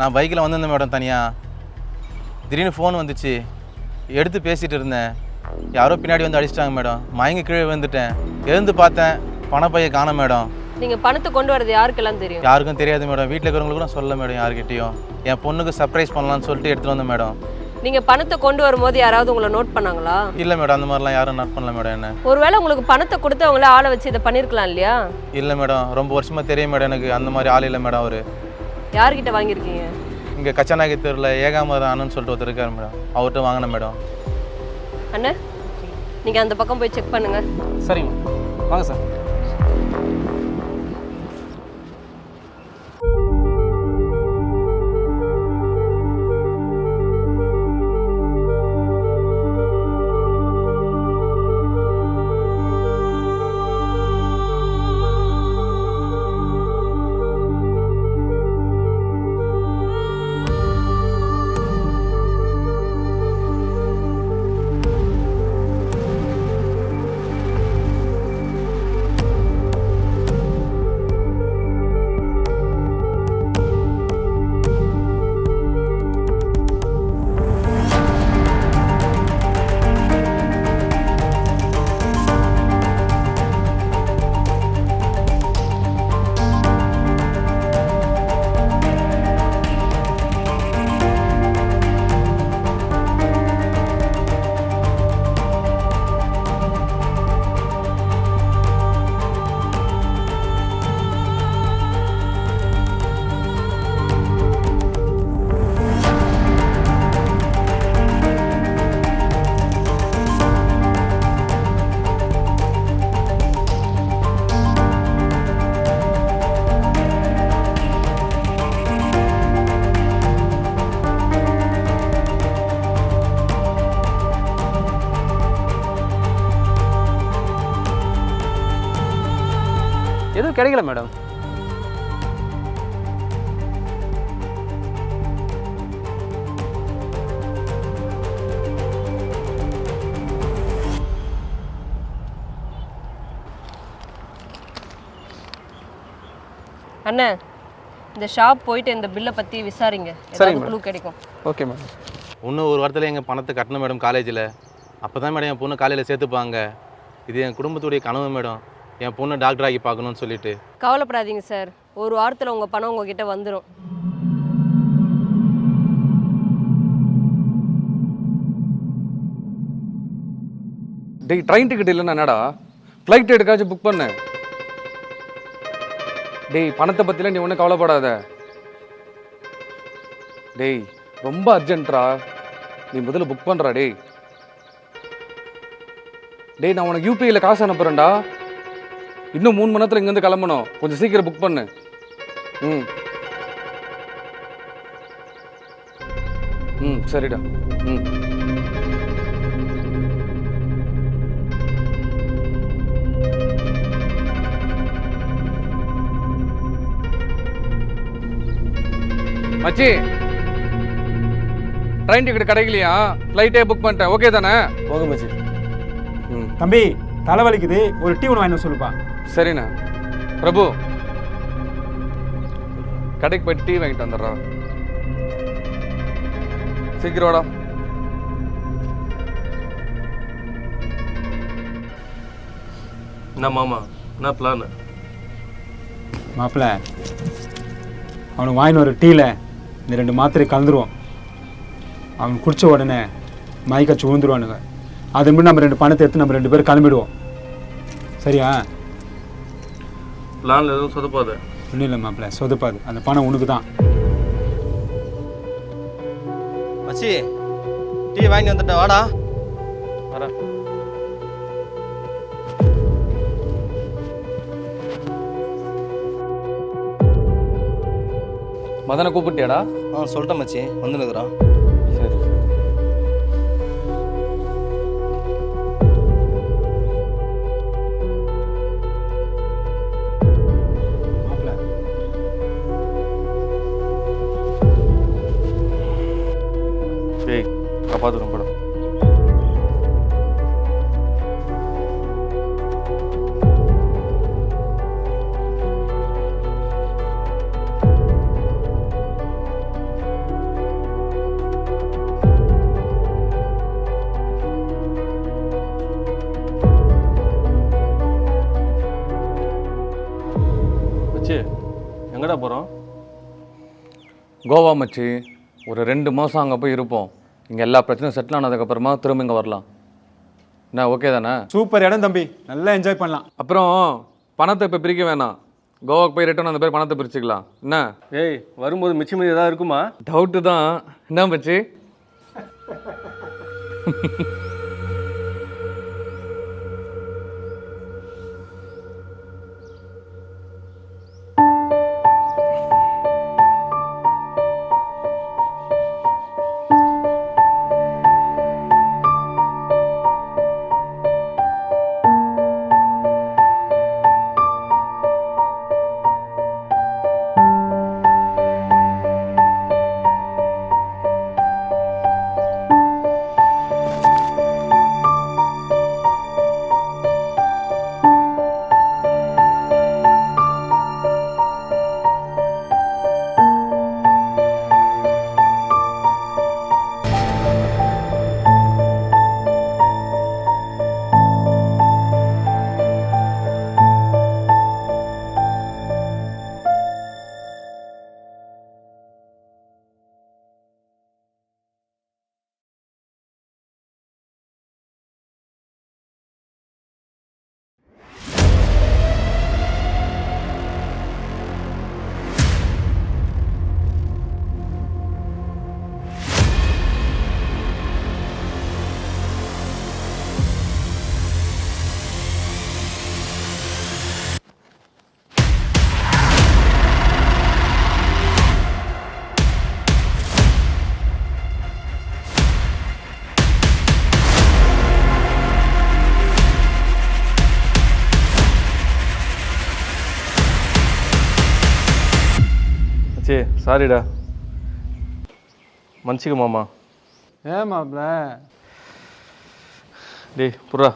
நான் பைக்கில் வந்திருந்தேன் மேடம் தனியாக. திடீர்னு ஃபோன் வந்துச்சு, எடுத்து பேசிகிட்டு இருந்தேன். யாரோ பின்னாடி வந்து அடிச்சிட்டாங்க மேடம். மயங்கி கீழே வந்துட்டேன். எழுந்து பார்த்தேன், பணப்பையை காணோம் மேடம். நீங்கள் பணத்தை கொண்டு வரது யாருக்கெல்லாம் தெரியும்? யாருக்கும் தெரியாது மேடம். வீட்டில் இருக்கிறவங்களுக்கும் நான் சொல்ல மேடம் யாருக்கிட்டையும். என் பொண்ணுக்கு சர்ப்ரைஸ் பண்ணலான்னு சொல்லிட்டு எடுத்துகிட்டு வந்தேன் மேடம். நீங்கள் பணத்தை கொண்டு வரும்போது யாராவது உங்களை நோட் பண்ணாங்களா? இல்லை மேடம், அந்த மாதிரிலாம் யாரும் நோட் பண்ணல மேடம். என்ன ஒருவேளை உங்களுக்கு பணத்தை கொடுத்து அவங்கள ஆளை வச்சு இதை பண்ணியிருக்கலாம் இல்லையா? இல்லை மேடம், ரொம்ப வருஷமாக தெரியும் மேடம் எனக்கு. அந்த மாதிரி ஆள் இல்லை மேடம். அவர் யார்கிட்ட வாங்கியிருக்கீங்க? இங்கே கச்சநாயகி தெருவில் ஏகாமரம் அண்ணன்னு சொல்லிட்டு ஒருத்தர் இருக்கார் மேடம். அவர்கிட்ட வாங்கினேன் மேடம். அண்ணா, நீங்கள் அந்த பக்கம் போய் செக் பண்ணுங்கள். சரிங்க, வாங்க சார். எதுவும் கிடைக்கல மேடம். அண்ணா, இந்த ஷாப் போயிட்டு இந்த பில்லை பற்றி விசாரிங்க. ஏதாவது க்ளூ கிடைக்கும். Okay madam. இன்னும் ஒரு வாரத்தில் எங்கள் பணத்தை கட்டணும் மேடம் காலேஜில். அப்போ தான் மேடம் என் பொண்ணு காலையில் சேர்த்துப்பாங்க. இது என் குடும்பத்துடைய கனவு மேடம். என் பொண்ணு டாக்டர் ஆகி பார்க்கணும்னு சொல்லிட்டு. கவலைப்படாதீங்க சார், ஒரு வாரத்தில் உங்கள் பணம் உங்ககிட்ட வந்துடும். டேய், ட்ரெயின் டிக்கெட் இல்லைன்னா என்னடா? ஃப்ளைட் எடுக்காச்சும் புக் பண்ணு. டேய், பணத்தை பற்றிலாம் நீ ஒன்றும் கவலைப்படாத. டேய், ரொம்ப அர்ஜென்ட்ரா, நீ முதல்ல புக் பண்ணுறா. டேய் டேய் நான் உனக்கு யூபிஐயில் காசு அனுப்புகிறேன்டா. இன்னும் 3 மணி நேரத்தில் இங்கேருந்து கிளம்பணும். கொஞ்சம் சீக்கிரம் புக் பண்ணு. சரிடா. மச்சி, ட்ரெயின் டிக்கெட் கிடைக்கலையா? ஃப்ளைட்டே புக் பண்ணிட்டேன். ஓகே தானே? ஓகே மச்சி. தம்பி, தலைவலிக்குது, ஒரு டீ ஒன்று வாங்கி சொல்லுப்பா. சரிண்ணா. பிரபு, கடைக்கு போய் டீ வாங்கிட்டு வந்துடுறா. சீக்கிரம்டா. என்ன மாமா, என்ன பிளான்? மாப்பிள்ள, அவனுக்கு வாங்கின ஒரு டீயில் இந்த 2 மாத்திரை கலந்துருவோம். அவன் குடித்த உடனே மயக்கச்சு விழுந்துருவானுங்க. அது முன்னாடி நம்ம 2 பணத்தை எடுத்து நம்ம 2 பேரும் கிளம்பிடுவோம். சரியா? பிளான்ல எதுவும் சொதப்பாது. ஒன்றும் இல்லை மாப்பிள்ள, சொதப்பாது. அந்த பணம் உனக்கு தான். மச்சி, டீ வாங்கி வந்துட்டேன், வாடா. வரேன். மதனை கூப்பிட்டியாடா? சொல்லிட்டேன் மச்சி, வந்துனுக்குறான். சரி. மாப்பிள்ள, ஏய், காப்பாத்துறோம் படம். எங்கடா போகிறோம்? கோவா மச்சி. ஒரு 2 மாதம் அங்கே போய் இருப்போம். இங்கே எல்லா பிரச்சனையும் செட்டில் ஆனதுக்கப்புறமா திரும்ப இங்கே வரலாம். என்ன ஓகே தானே? சூப்பர் இடம் தம்பி, நல்லா என்ஜாய் பண்ணலாம். அப்புறம் பணத்தை இப்போ பிரிக்க வேணாம். கோவாக்கு போய் ரிட்டர்ன் அந்த பேர் பணத்தை பிரிச்சுக்கலாம். என்ன ஏய், வரும்போது மிச்சம் மீதி ஏதாவது இருக்குமா? டவுட்டு தான். என்ன மச்சி? சே சாரிடா, மன்னிச்சிக்க மாமா. ஏன் மாப்பிள்ள? டேய் புறா